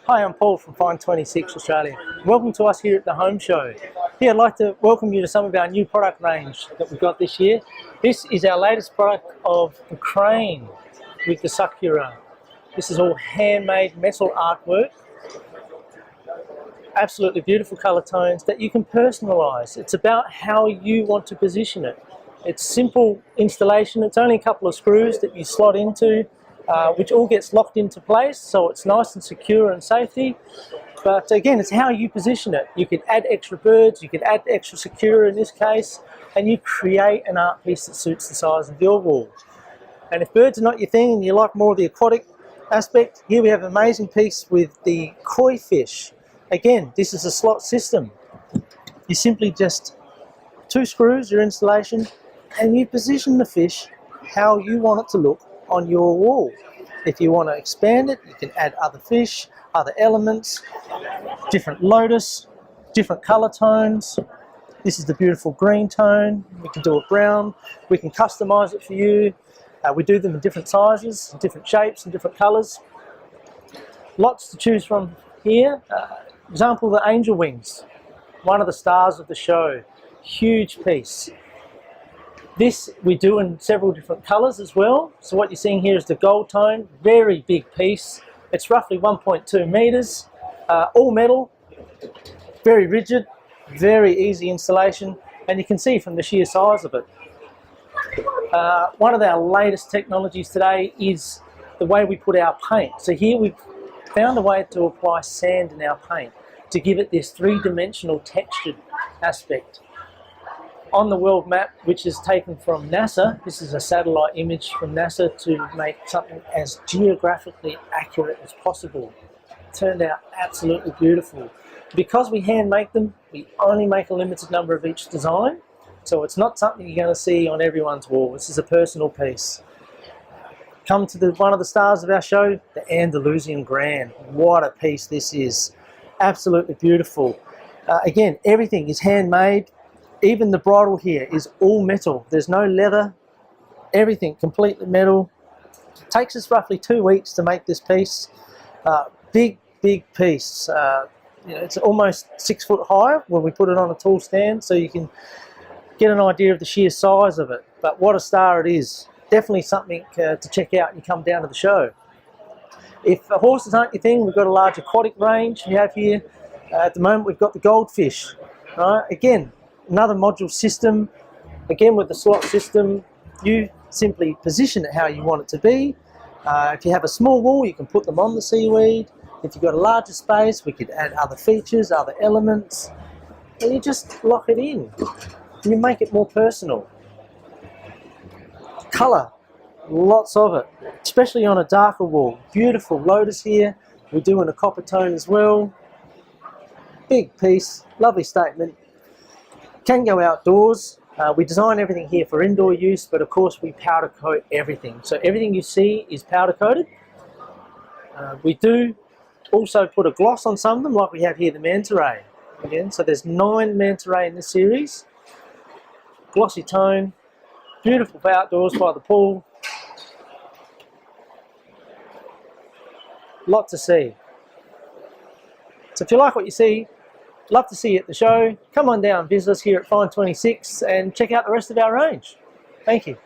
Hi, I'm Paul from Find 26 Australia. Welcome to us here at the Home Show. Here I'd like to welcome you to some of our new product range that we've got this year. This is our latest product of the crane with the Sakura. This is all handmade metal artwork. Absolutely beautiful colour tones that you can personalise. It's about how you want to position it. It's simple installation. It's only a couple of screws that you slot into, which all gets locked into place, so it's nice and secure and safety. But again, it's how you position it. You could add extra birds, you could add extra secure in this case, and you create an art piece that suits the size of your wall. And if birds are not your thing and you like more of the aquatic aspect, here we have an amazing piece with the koi fish. Again, this is a slot system. You simply just 2 screws, your installation, and you position the fish how you want it to look on your wall. If you want to expand it, you can add other fish, other elements, different lotus, different colour tones. This is the beautiful green tone. We can do a brown. We can customise it for you. We do them in different sizes, different shapes and different colours. Lots to choose from here. Example, the angel wings, one of the stars of the show. Huge piece. This we do in several different colours as well. So what you're seeing here is the gold tone, very big piece. It's roughly 1.2 metres, all metal, very rigid, very easy installation, and you can see from the sheer size of it. One of our latest technologies today is the way we put our paint. So here we've found a way to apply sand in our paint to give it this 3-dimensional textured aspect. On the world map, which is taken from NASA, this is a satellite image from NASA to make something as geographically accurate as possible. It turned out absolutely beautiful. Because we hand make them, we only make a limited number of each design, so it's not something you're going to see on everyone's wall. This is a personal piece. Come to one of the stars of our show, the Andalusian Grand. What a piece this is. Absolutely beautiful. Again, everything is handmade. Even the bridle here is all metal. There's no leather. Everything completely metal. It takes us roughly 2 weeks to make this piece. Big piece. It's almost 6 foot high when we put it on a tall stand, so you can get an idea of the sheer size of it. But what a star it is. Definitely something to check out when you come down to the show. If horses aren't your thing, we've got a large aquatic range we have here. At the moment we've got the goldfish. Again, another module system. Again, with the slot system, you simply position it how you want it to be. If you have a small wall, you can put them on the seaweed. If you've got a larger space, we could add other features, other elements, and you just lock it in. You make it more personal. Colour, lots of it, especially on a darker wall. Beautiful lotus here. We do in a copper tone as well. Big piece, lovely statement. Can go outdoors. We design everything here for indoor use, but of course we powder coat everything. So everything you see is powder coated. We do also put a gloss on some of them, like we have here the manta ray. Again, so there's 9 manta ray in this series. Glossy tone, beautiful for outdoors by the pool. Lot to see. So if you like what you see, love to see you at the show. Come on down, visit us here at Find 26 and check out the rest of our range. Thank you.